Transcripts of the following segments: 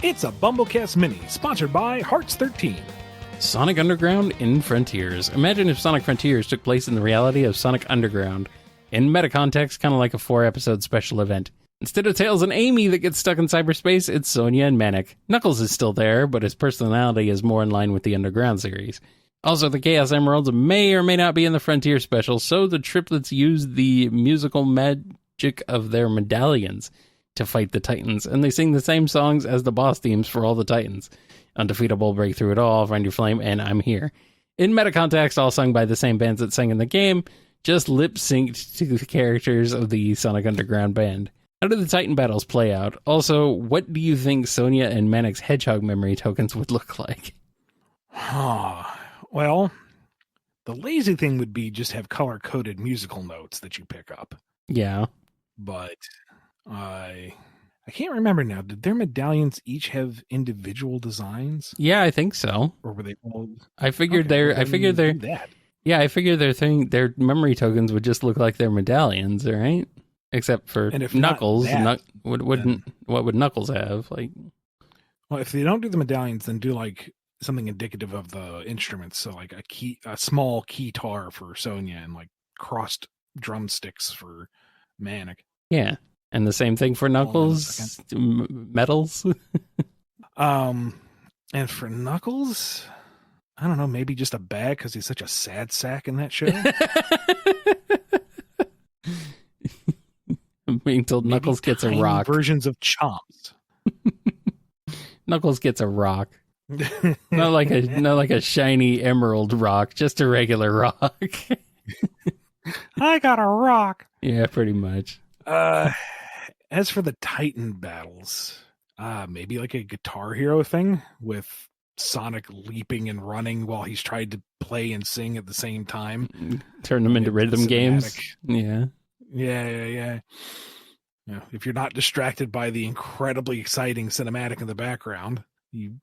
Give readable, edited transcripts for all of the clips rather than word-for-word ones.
It's a BumbleKast Mini, sponsored by Hearts 13. Sonic Underground in Frontiers. Imagine if Sonic Frontiers took place in the reality of Sonic Underground. In meta-context, kind of like a 4-episode special event. Instead of Tails and Amy that get stuck in cyberspace, it's Sonia and Manic. Knuckles is still there, but his personality is more in line with the Underground series. Also, the Chaos Emeralds may or may not be in the Frontier special, so the triplets use the musical magic of their medallions to fight the Titans, and they sing the same songs as the boss themes for all the Titans. Undefeatable, Breakthrough It All, Find Your Flame, and I'm Here. In meta-context, all sung by the same bands that sang in the game, just lip-synced to the characters of the Sonic Underground band. How do the Titan battles play out? Also, what do you think Sonia and Manic's Hedgehog memory tokens would look like? Well, the lazy thing would be just have color-coded musical notes that you pick up. Yeah. But I can't remember now. Did their medallions each have individual designs? Yeah, I think so. Or were they all? I figured their memory tokens would just look like their medallions, right? Except for Knuckles. What would Knuckles have? Well, if they don't do the medallions, then do like something indicative of the instruments. So like a small keytar for Sonia and like crossed drumsticks for Manic. Yeah. And the same thing for Knuckles, medals. And for Knuckles, I don't know, maybe just a bag because he's such a sad sack in that show. I'm being told maybe Knuckles gets a rock. Versions of Chomps. Knuckles gets a rock. not like a shiny emerald rock, just a regular rock. I got a rock. Yeah, pretty much. As for the Titan battles, maybe like a Guitar Hero thing with Sonic leaping and running while he's tried to play and sing at the same time. Turn them into rhythm games. Yeah. Yeah. If you're not distracted by the incredibly exciting cinematic in the background, you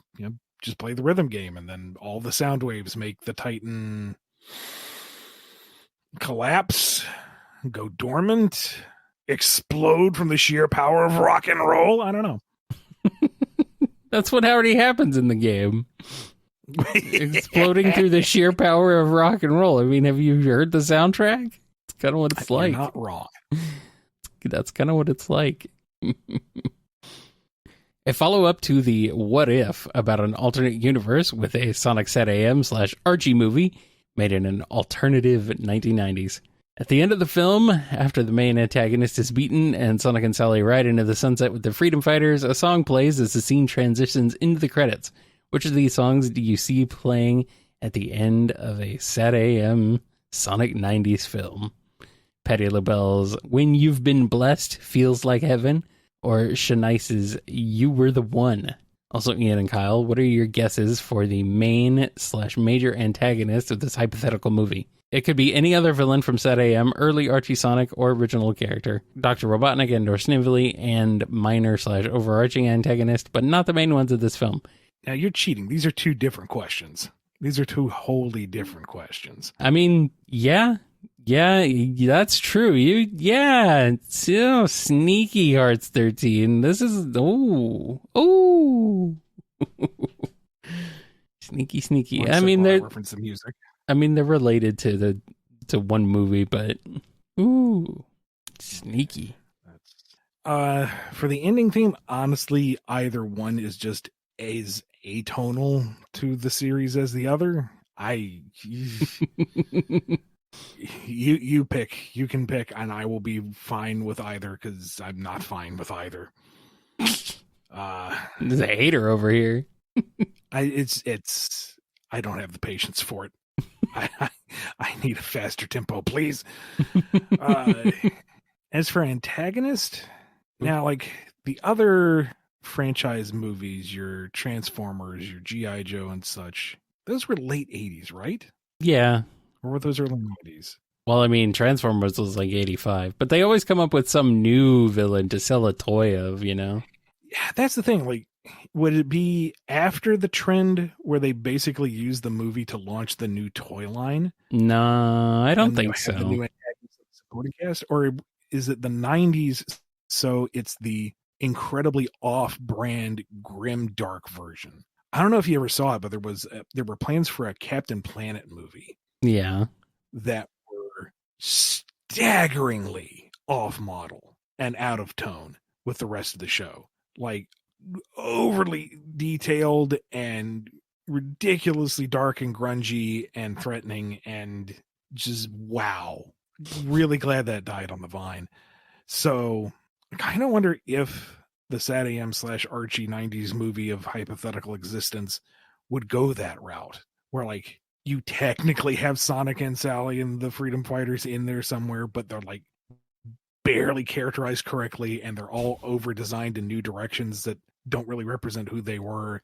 just play the rhythm game, and then all the sound waves make the Titan collapse, go dormant, explode from the sheer power of rock and roll. I don't know. That's what already happens in the game. Exploding through the sheer power of rock and roll. I mean, have you heard the soundtrack? It's kind of what it's like. You're not wrong. That's kind of what it's like. A follow-up to the What If about an alternate universe with a Sonic SatAM/Archie movie made in an alternative 1990s. At the end of the film, after the main antagonist is beaten and Sonic and Sally ride into the sunset with the Freedom Fighters, a song plays as the scene transitions into the credits. Which of these songs do you see playing at the end of a SatAM Sonic 90s film? Patti LaBelle's When You've Been Blessed Feels Like Heaven, or Shanice's You Were the One? Also, Ian and Kyle, what are your guesses for the main/major antagonist of this hypothetical movie? It could be any other villain from SatAM, early Archie Sonic, or original character. Dr. Robotnik and or Snively, and minor/overarching antagonist, but not the main ones of this film. Now, you're cheating. These are two different questions. These are two wholly different questions. I mean, yeah, that's true. Sneaky Hearts 13. This is, sneaky. I mean, they're reference the music. I mean, they're related to one movie, but sneaky. For the ending theme, honestly, either one is just as atonal to the series as the other. You pick. You can pick, and I will be fine with either because I'm not fine with either. There's a hater over here. I don't have the patience for it. I need a faster tempo, please. As for antagonist, now like the other franchise movies, your Transformers, your G.I. Joe and such, those were late 80s, right? Yeah. Or were those early 90s? Well, I mean, Transformers was like 85, but they always come up with some new villain to sell a toy of, you know? Yeah, that's the thing. Like, would it be after the trend where they basically use the movie to launch the new toy line? No, I don't think so. The new antagonists supporting cast, or is it the 90s? So it's the incredibly off-brand grim dark version. I don't know if you ever saw it, but there were plans for a Captain Planet movie Yeah. that were staggeringly off model and out of tone with the rest of the show. Like overly detailed and ridiculously dark and grungy and threatening, and just wow. Really glad that died on the vine. So I kind of wonder if the Sad AM / Archie 90s movie of hypothetical existence would go that route, where like you technically have Sonic and Sally and the Freedom Fighters in there somewhere, but they're like barely characterized correctly, and they're all over designed in new directions that don't really represent who they were.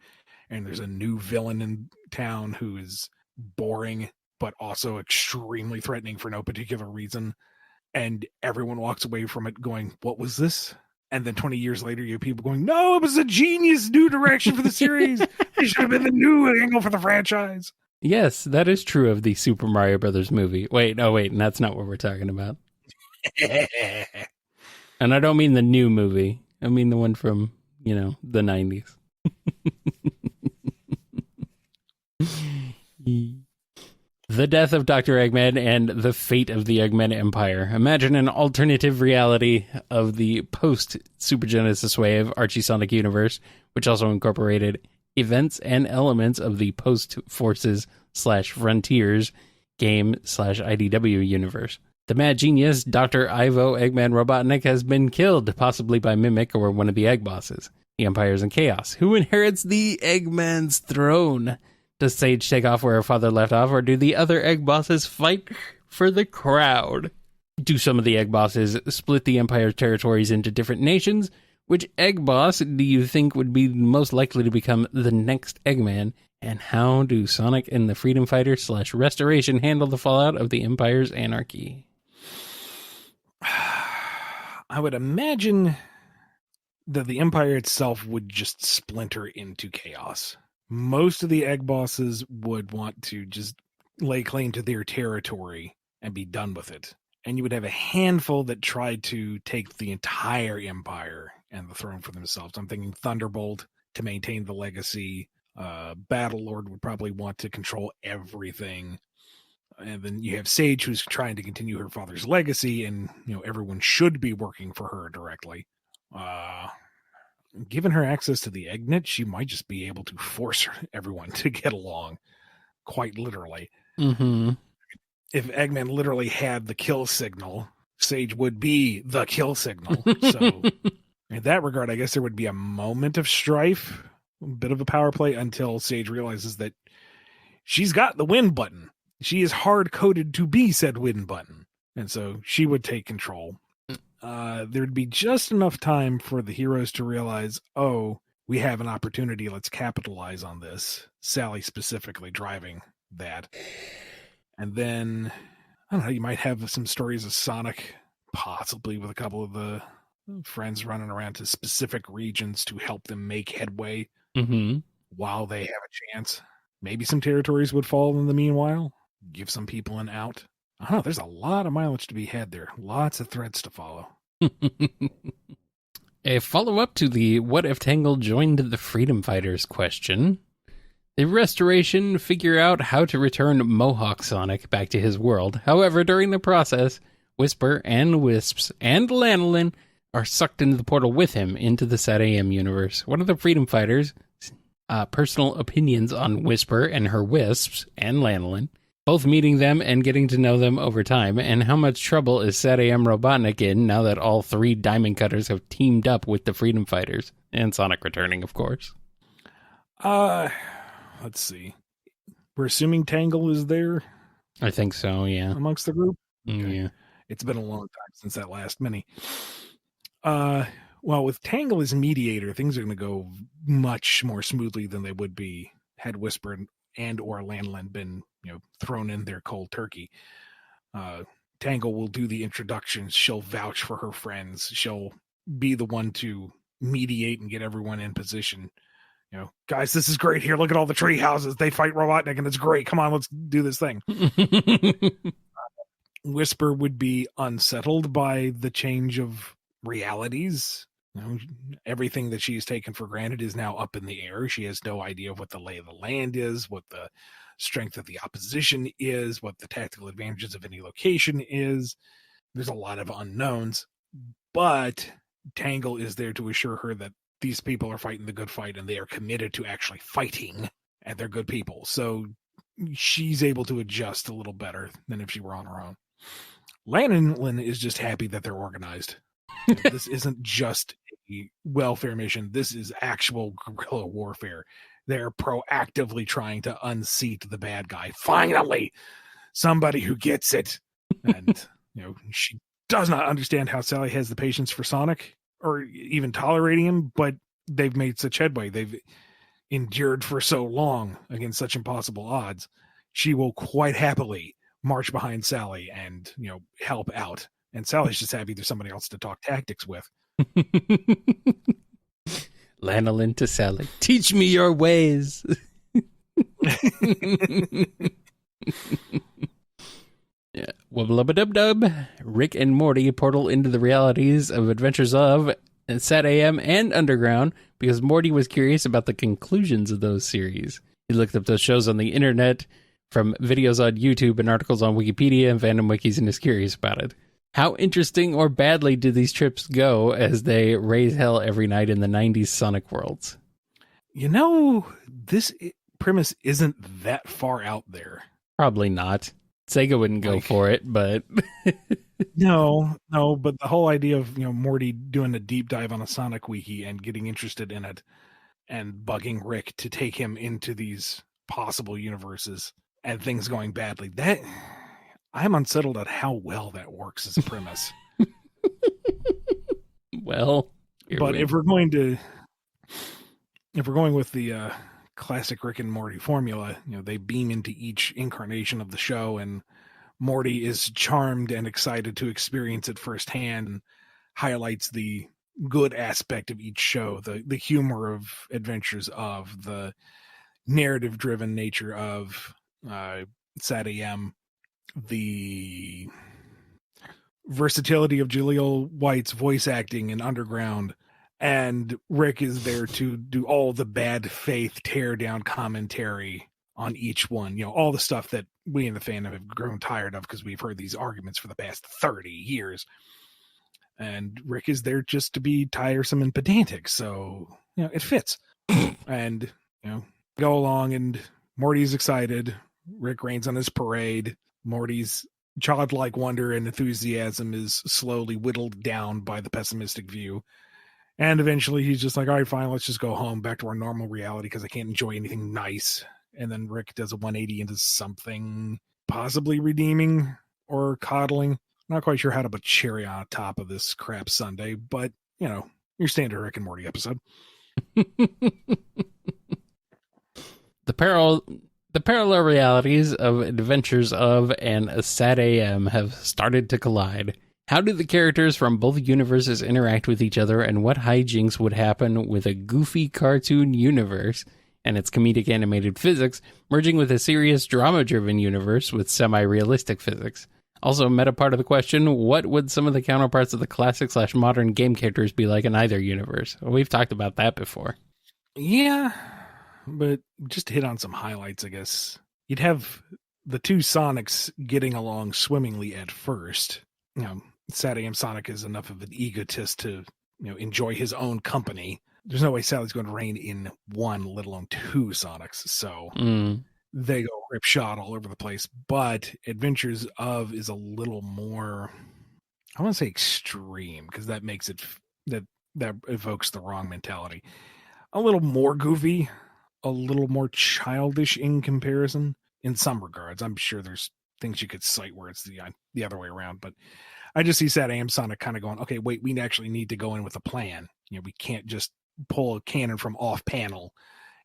And there's a new villain in town who is boring but also extremely threatening for no particular reason, and everyone walks away from it going, what was this? And then 20 years later, you have people going, no, it was a genius new direction for the series. It should have been the new angle for the franchise. Yes, that is true of the Super Mario Brothers movie. Wait, that's not what we're talking about. And I don't mean the new movie. I mean the one from, the 90s. The death of Dr. Eggman and the fate of the Eggman Empire. Imagine an alternative reality of the post-Super Genesis wave Archie Sonic universe, which also incorporated events and elements of the post-Forces / Frontiers game / IDW universe. The mad genius, Dr. Ivo Eggman Robotnik, has been killed, possibly by Mimic or one of the Egg Bosses. The Empire's in chaos. Who inherits the Eggman's throne? Does Sage take off where her father left off, or do the other Egg Bosses fight for the crowd? Do some of the Egg Bosses split the Empire's territories into different nations? Which Egg Boss do you think would be most likely to become the next Eggman? And how do Sonic and the Freedom Fighter / Restoration handle the fallout of the Empire's anarchy? I would imagine that the Empire itself would just splinter into chaos. Most of the Egg Bosses would want to just lay claim to their territory and be done with it. And you would have a handful that tried to take the entire Empire and the throne for themselves. I'm thinking Thunderbolt to maintain the legacy. Battlelord would probably want to control everything. And then you have Sage, who's trying to continue her father's legacy, and everyone should be working for her directly. Given her access to the Eggnet, she might just be able to force everyone to get along, quite literally. Mm-hmm. If Eggman literally had the kill signal, Sage would be the kill signal. So in that regard, I guess there would be a moment of strife, a bit of a power play, until Sage realizes that she's got the win button. She is hard-coded to be said win button. And so she would take control. There'd be just enough time for the heroes to realize, oh, we have an opportunity. Let's capitalize on this. Sally specifically driving that. And then, I don't know, you might have some stories of Sonic, possibly with a couple of the friends running around to specific regions to help them make headway while they have a chance. Maybe some territories would fall in the meanwhile. Give some people an out. I don't know, there's a lot of mileage to be had there. Lots of threads to follow. A follow-up to the what if Tangle joined the Freedom Fighters question. The Restoration figure out how to return Mohawk Sonic back to his world. However, during the process, Whisper and Wisps and Lanolin are sucked into the portal with him into the Sad AM universe. What are the Freedom Fighters' personal opinions on Whisper and her Wisps and Lanolin? Both meeting them and getting to know them over time, and how much trouble is Sad AM Robotnik in now that all 3 Diamond Cutters have teamed up with the Freedom Fighters, and Sonic returning, of course. Let's see. We're assuming Tangle is there? I think so, yeah. Amongst the group? Okay. Yeah. It's been a long time since that last mini. Well, with Tangle as mediator, things are going to go much more smoothly than they would be had Whisper and or Lanolin been thrown in there cold turkey. Tangle will do the introductions. She'll vouch for her friends. She'll be the one to mediate and get everyone in position. Guys, this is great here. Look at all the tree houses. They fight Robotnik and it's great. Come on, let's do this thing. Whisper would be unsettled by the change of realities. Everything that she's taken for granted is now up in the air. She has no idea what the lay of the land is, what the strength of the opposition is, what the tactical advantages of any location is. There's a lot of unknowns, but Tangle is there to assure her that these people are fighting the good fight and they are committed to actually fighting, and they're good people. So she's able to adjust a little better than if she were on her own. Lanolin is just happy that they're organized. This isn't just a welfare mission. This is actual guerrilla warfare. They're proactively trying to unseat the bad guy. Finally, somebody who gets it. And, she does not understand how Sally has the patience for Sonic or even tolerating him, but they've made such headway. They've endured for so long against such impossible odds. She will quite happily march behind Sally and, help out. And Sally's just happy there's somebody else to talk tactics with. Lanolin to Sally. Teach me your ways. Yeah. Wubba-lubba-dub-dub. Rick and Morty portal into the realities of Adventures of Sat AM and Underground because Morty was curious about the conclusions of those series. He looked up those shows on the internet from videos on YouTube and articles on Wikipedia and fandom wikis and is curious about it. How interesting or badly do these trips go as they raise hell every night in the 90s Sonic worlds? This premise isn't that far out there. Probably not. Sega wouldn't go for it, but... No, but the whole idea of, Morty doing a deep dive on a Sonic wiki and getting interested in it and bugging Rick to take him into these possible universes and things going badly, that... I'm unsettled at how well that works as a premise. Well, but if we're going with the classic Rick and Morty formula, they beam into each incarnation of the show, and Morty is charmed and excited to experience it firsthand, and highlights the good aspect of each show, the humor of Adventures of, the narrative-driven nature of Sat AM, the versatility of Jaleel White's voice acting in Underground, and Rick is there to do all the bad faith tear down commentary on each one. All the stuff that we in the fandom have grown tired of because we've heard these arguments for the past 30 years. And Rick is there just to be tiresome and pedantic. So, it fits. And, go along, and Morty's excited. Rick rains on his parade. Morty's childlike wonder and enthusiasm is slowly whittled down by the pessimistic view. And eventually he's just like, all right, fine, let's just go home back to our normal reality because I can't enjoy anything nice. And then Rick does a 180 into something possibly redeeming or coddling. Not quite sure how to put cherry on top of this crap sundae, but, your standard Rick and Morty episode. The parallel realities of Adventures of and Sat AM have started to collide. How do the characters from both universes interact with each other, and what hijinks would happen with a goofy cartoon universe and its comedic animated physics merging with a serious drama-driven universe with semi-realistic physics? Also, meta part of the question, what would some of the counterparts of the classic/modern game characters be like in either universe? Well, we've talked about that before. Yeah. But just to hit on some highlights, I guess, you'd have the two Sonics getting along swimmingly at first. Sat AM Sonic is enough of an egotist to, enjoy his own company. There's no way Sally's going to rein in one, let alone two Sonics. So they go ripshot all over the place. But Adventures of is a little more, I want to say extreme, because that makes it, that evokes the wrong mentality. A little more goofy. A little more childish in comparison in some regards. I'm sure there's things you could cite where it's the other way around, but I just see Sat AM Sonic kind of going, okay, wait, we actually need to go in with a plan. We can't just pull a cannon from off panel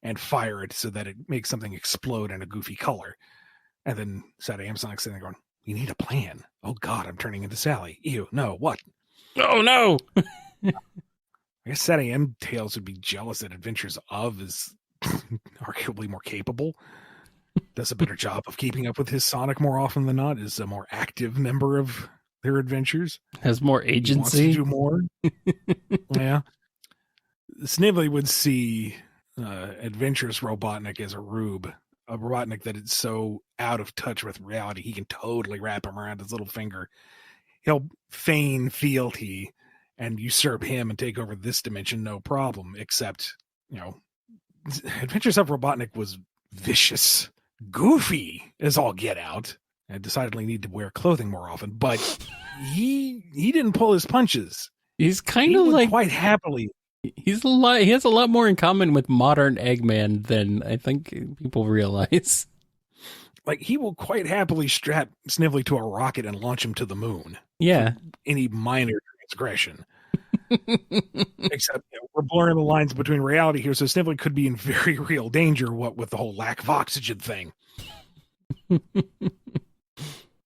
and fire it so that it makes something explode in a goofy color. And then Sat AM Sonic sitting there going, we need a plan. Oh God, I'm turning into Sally. Ew, no, what? Oh no! I guess Sat AM Tales would be jealous that Adventures of is arguably more capable. does a better job of keeping up with his Sonic more often than not, is a more active member of their adventures. Has more He wants to agency. do more. Yeah. Snively would see adventurous Robotnik as a rube, a Robotnik that is so out of touch with reality, he can totally wrap him around his little finger. He'll feign fealty and usurp him and take over this dimension, no problem, except, Adventures of Robotnik was vicious, goofy as all get out, and decidedly need to wear clothing more often, but he didn't pull his punches. He's kind of like quite happily. He has a lot more in common with modern Eggman than I think people realize. Like, he will quite happily strap Snively to a rocket and launch him to the moon. Yeah. Any minor transgression. Except we're blurring the lines between reality here, so Snively could be in very real danger, what with the whole lack of oxygen thing.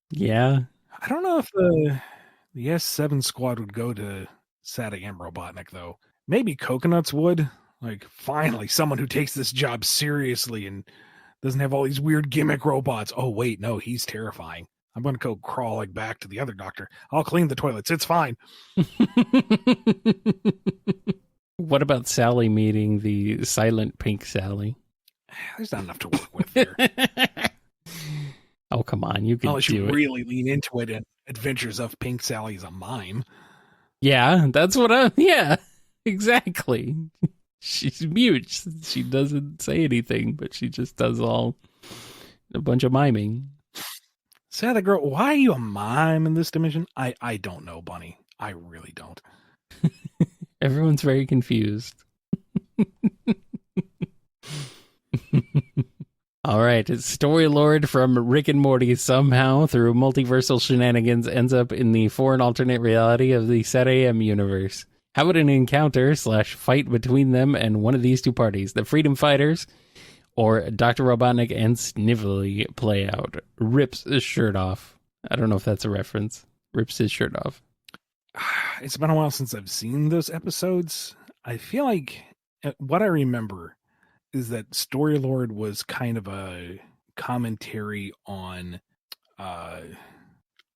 Yeah. I don't know if the S7 squad would go to Sad AM Robotnik, though. Maybe Coconuts would. Like, finally, someone who takes this job seriously and doesn't have all these weird gimmick robots. Oh, wait, no, he's terrifying. I'm going to go crawling back to the other doctor. I'll clean the toilets. It's fine. What about Sally meeting the silent pink Sally? There's not enough to work with there. Oh, come on. You can Unless do you it. really lean into it and Adventures of Pink Sally is a mime. Yeah, that's yeah, exactly. She's mute. She doesn't say anything, but she just does a bunch of miming. Say that girl, why are you a mime in this dimension? I don't know, Bunny. I really don't. Everyone's very confused. All right, Story Lord from Rick and Morty somehow, through multiversal shenanigans, ends up in the foreign alternate reality of the Set AM universe. How would an encounter/fight between them and one of these two parties, the Freedom Fighters or Dr. Robotnik and Snively, play out? Rips his shirt off. I don't know if that's a reference. Rips his shirt off. It's been a while since I've seen those episodes. I feel like what I remember is that Story Lord was kind of a commentary on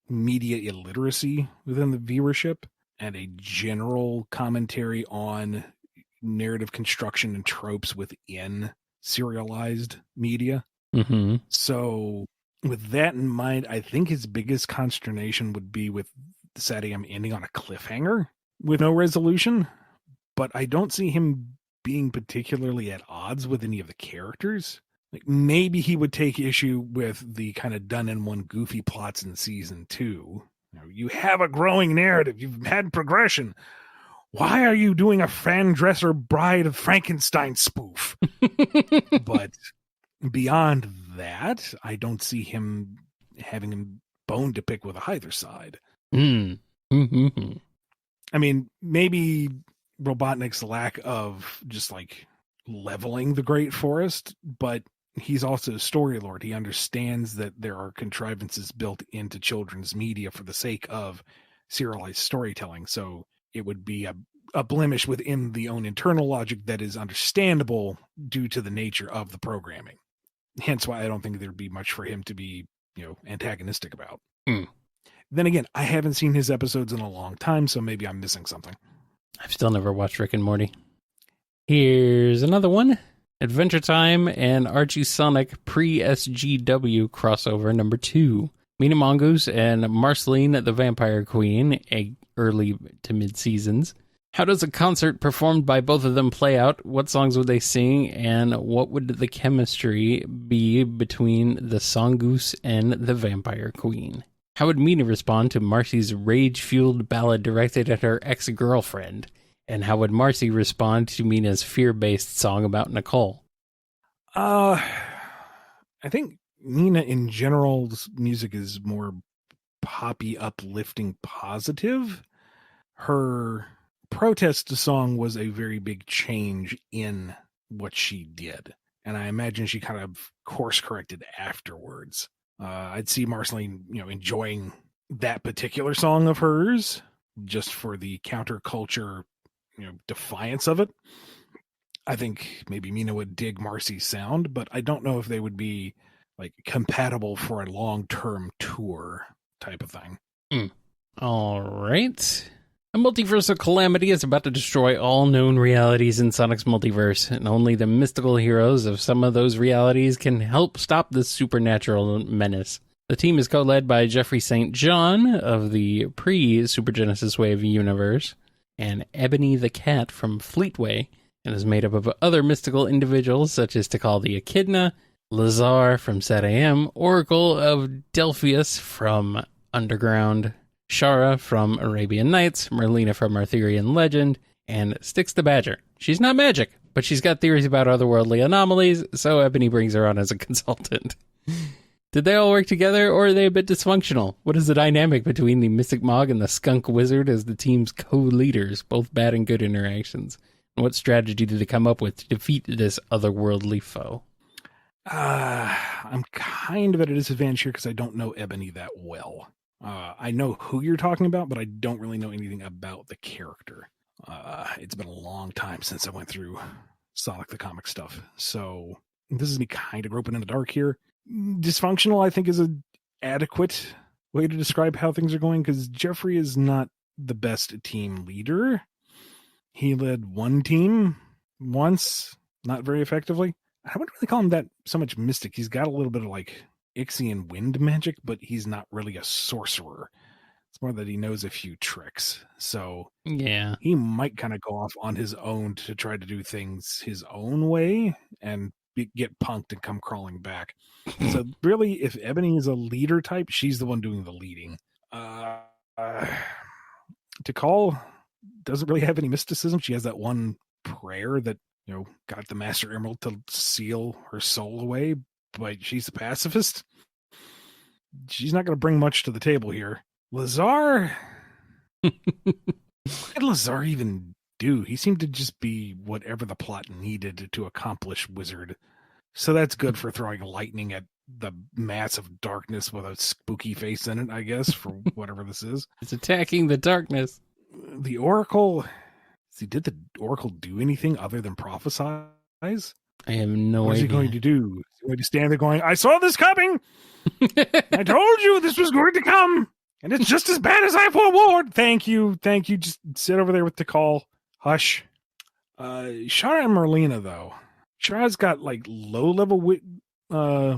media illiteracy within the viewership and a general commentary on narrative construction and tropes within serialized media. Mm-hmm. So with that in mind, I think his biggest consternation would be with Sad AM ending on a cliffhanger with no resolution, but I don't see him being particularly at odds with any of the characters. Like, maybe he would take issue with the kind of done-in-one goofy plots in season 2. You have a growing narrative. You've had progression. Why are you doing a Fran Dresser Bride of Frankenstein spoof? But beyond that, I don't see him having a bone to pick with either side. Mm-hmm. I mean, maybe Robotnik's lack of just like leveling the Great Forest, but he's also a story lord. He understands that there are contrivances built into children's media for the sake of serialized storytelling. So it would be a blemish within the own internal logic that is understandable due to the nature of the programming. Hence why I don't think there'd be much for him to be, antagonistic about. Then again, I haven't seen his episodes in a long time, so maybe I'm missing something. I've still never watched Rick and Morty. Here's another one. Adventure Time and Archie Sonic pre-SGW crossover number 2. Mina Mongoose and Marceline the Vampire Queen, early to mid-seasons. How does a concert performed by both of them play out? What songs would they sing? And what would the chemistry be between the Songoose and the Vampire Queen? How would Mina respond to Marcy's rage-fueled ballad directed at her ex-girlfriend? And how would Marcy respond to Mina's fear-based song about Nicole? I think Mina in general's music is more poppy, uplifting, positive. Her protest song was a very big change in what she did. And I imagine she kind of course-corrected afterwards. I'd see Marceline, enjoying that particular song of hers just for the counterculture, defiance of it. I think maybe Mina would dig Marcy's sound, but I don't know if they would be like compatible for a long-term tour type of thing. All right. A multiversal calamity is about to destroy all known realities in Sonic's multiverse, and only the mystical heroes of some of those realities can help stop this supernatural menace. The team is co-led by Jeffrey St. John of the pre-Super Genesis Wave universe, and Ebony the Cat from Fleetway, and is made up of other mystical individuals such as Tikal the Echidna, Lazar from Set AM, Oracle of Delphius from Underground, Shara from Arabian Nights, Merlina from Arthurian Legend, and Styx the Badger. She's not magic, but she's got theories about otherworldly anomalies, so Ebony brings her on as a consultant. Did they all work together, or are they a bit dysfunctional? What is the dynamic between the Mystic Mog and the Skunk Wizard as the team's co-leaders, both bad and good interactions? And what strategy did they come up with to defeat this otherworldly foe? I'm kind of at a disadvantage here because I don't know Ebony that well. I know who you're talking about, but I don't really know anything about the character. It's been a long time since I went through Sonic the Comic stuff. So this is me kind of groping in the dark here. Dysfunctional, I think, is an adequate way to describe how things are going, because Jeffrey is not the best team leader. He led one team once, not very effectively. I wouldn't really call him that so much mystic. He's got a little bit of like Ixian wind magic, but he's not really a sorcerer. It's more that he knows a few tricks. So yeah, he might kind of go off on his own to try to do things his own way and get punked and come crawling back. So really, if Ebony is a leader type, she's the one doing the leading. Tikal doesn't really have any mysticism. She has that one prayer that, you know, got the Master Emerald to seal her soul away, but she's a pacifist. She's not going to bring much to the table here. Lazar? What did Lazar even do? He seemed to just be whatever the plot needed to accomplish Wizard. So that's good for throwing lightning at the massive darkness with a spooky face in it, I guess, for whatever this is. It's attacking the darkness. The Oracle... See, did the Oracle do anything other than prophesize? I have no idea. What is he going to do? Is he going to stand there going, I saw this coming! I told you this was going to come! And it's just as bad as I forewarned! Thank you. Just sit over there with Tikal. Hush. Shara and Merlina, though. Shara's got, like, low-level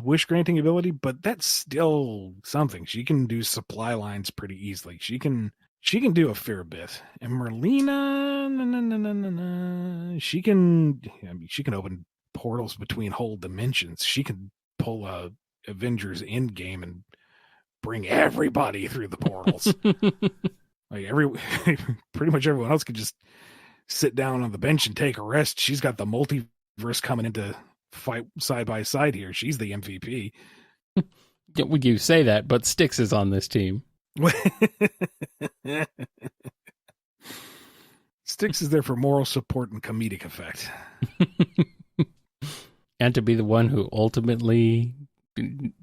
wish-granting ability, but that's still something. She can do supply lines pretty easily. She can do a fair bit. And Merlina, she can open portals between whole dimensions. She can pull a Avengers Endgame and bring everybody through the portals. Like pretty much everyone else can just sit down on the bench and take a rest. She's got the multiverse coming into fight side by side here. She's the MVP. Yeah, would you say that? But Styx is on this team. Styx is there for moral support and comedic effect. And to be the one who ultimately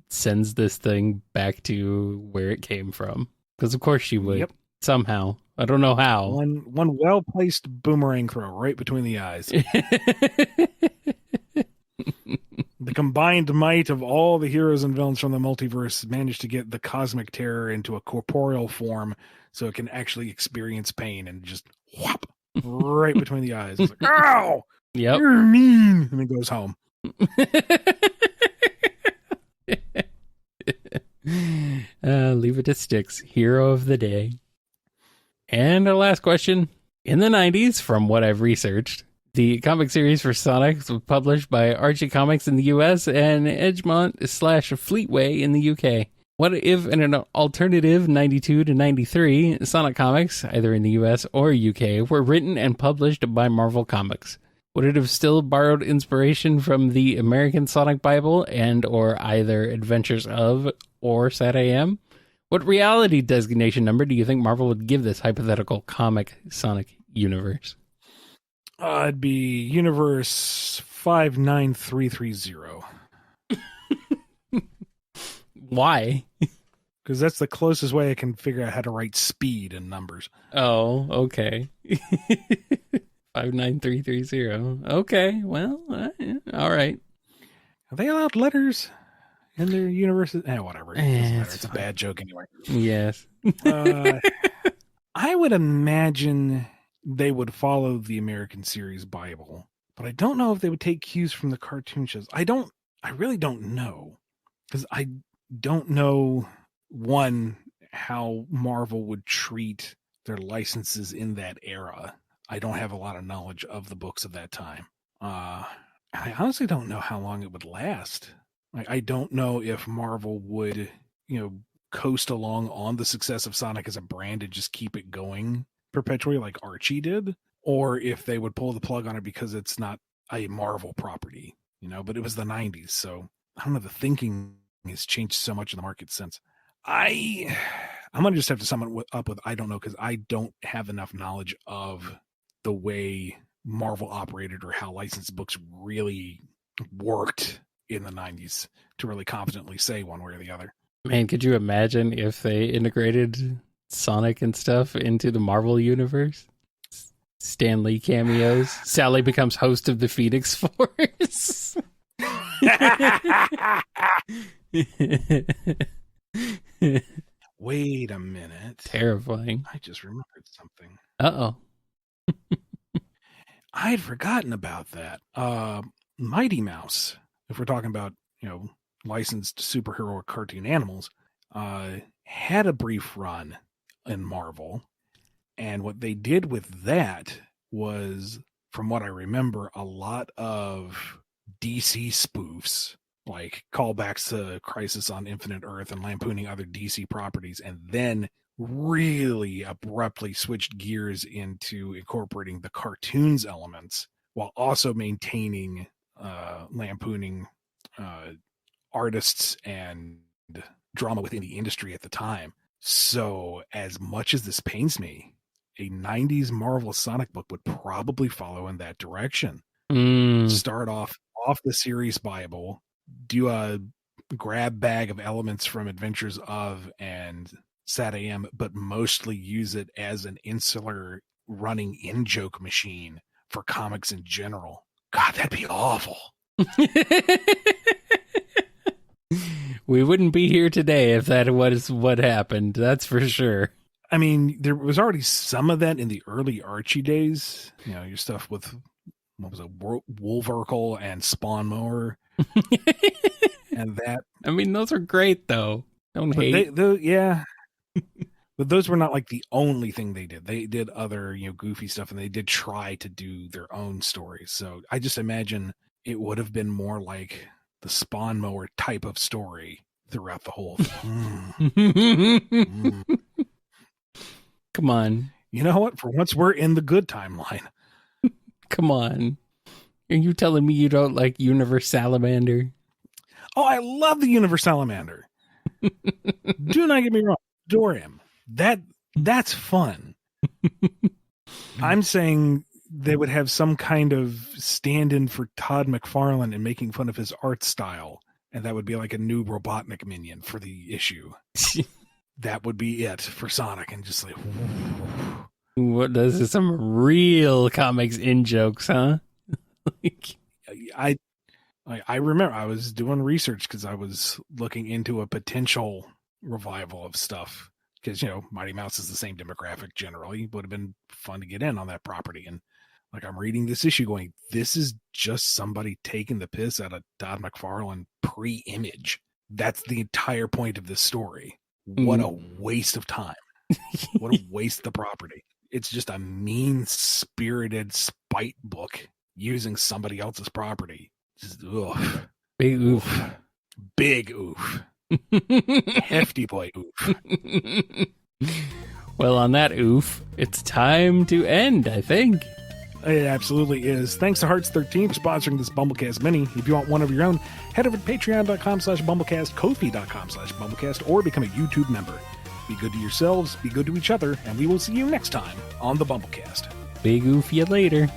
sends this thing back to where it came from. Because of course she would. Yep. Somehow. I don't know how. One well-placed boomerang throw right between the eyes. The combined might of all the heroes and villains from the multiverse managed to get the cosmic terror into a corporeal form so it can actually experience pain, and just whop right between the eyes. It's like, ow! Yep. You're mean! And it goes home. Leave it to Styx, hero of the day. And our last question. In the 90s, from what I've researched, the comic series for Sonic was published by Archie Comics in the US and Edgemont/Fleetway in the UK. What if in an alternative 92 to 93, Sonic comics, either in the US or UK, were written and published by Marvel Comics? Would it have still borrowed inspiration from the American Sonic Bible and or either Adventures of or Sat AM? What reality designation number do you think Marvel would give this hypothetical comic Sonic universe? It'd be Universe 59330. Why? Because that's the closest way I can figure out how to write speed in numbers. Oh, okay. 59330. Okay, well, all right. Are they allowed letters And their universe is... whatever. It doesn't matter. It's a fine. bad joke anyway. Yes. I would imagine they would follow the American series Bible, but I don't know if they would take cues from the cartoon shows. I really don't know, because I don't know, one, how Marvel would treat their licenses in that era. I don't have a lot of knowledge of the books of that time. I honestly don't know how long it would last. I don't know if Marvel would, coast along on the success of Sonic as a brand and just keep it going perpetually like Archie did, or if they would pull the plug on it because it's not a Marvel property, but it was the 90s. So I don't know. The thinking has changed so much in the market since. I'm going to just have to sum it up with I don't know, because I don't have enough knowledge of the way Marvel operated or how licensed books really worked in the 90s to really confidently say one way or the other. Man, could you imagine if they integrated Sonic and stuff into the Marvel universe? Stan Lee cameos. Sally becomes host of the Phoenix Force. Wait a minute. Terrifying. I just remembered something. Uh-oh. I had forgotten about that. Mighty Mouse, if we're talking about, licensed superhero or cartoon animals, had a brief run in Marvel. And what they did with that was, from what I remember, a lot of DC spoofs, like callbacks to Crisis on Infinite Earth and lampooning other DC properties, and then really abruptly switched gears into incorporating the cartoons elements while also maintaining lampooning artists and drama within the industry at the time. So as much as this pains me, a 90s Marvel Sonic book would probably follow in that direction. Start off the series Bible, do a grab bag of elements from Adventures of and Sat AM, but mostly use it as an insular running in-joke machine for comics in general. God, that'd be awful. We wouldn't be here today if that was what happened. That's for sure. I mean, there was already some of that in the early Archie days. Your stuff with, what was it, Wolverkle and Spawn Mower. And that. I mean, those are great, though. Don't hate. Yeah. But those were not like the only thing they did. They did other, goofy stuff, and they did try to do their own stories. So I just imagine it would have been more like the Spawn Mower type of story throughout the whole thing. Come on. You know what? For once, we're in the good timeline. Come on. Are you telling me you don't like Universe Salamander? Oh, I love the Universe Salamander. Do not get me wrong. Adore him. That's fun. I'm saying they would have some kind of stand-in for Todd McFarlane and making fun of his art style, and that would be like a new Robotnik minion for the issue. That would be it for Sonic, and just like, what does this? Some real comics in jokes, huh? I remember I was doing research because I was looking into a potential revival of stuff, because Mighty Mouse is the same demographic generally. Would have been fun to get in on that property. And like, I'm reading this issue going, this is just somebody taking the piss out of Todd McFarlane pre-Image. That's the entire point of this story. What a waste of time. What a waste of the property. It's just a mean-spirited spite book using somebody else's property. Just, ugh. Big oof. Big oof. Hefty boy oof. Well, on that oof, it's time to end, I think. It absolutely is. Thanks to Hearts13 for sponsoring this BumbleKast Mini. If you want one of your own, head over to patreon.com/BumbleKast, Ko-fi.com/BumbleKast, or become a YouTube member. Be good to yourselves, be good to each other, and we will see you next time on the BumbleKast. Big oof you later.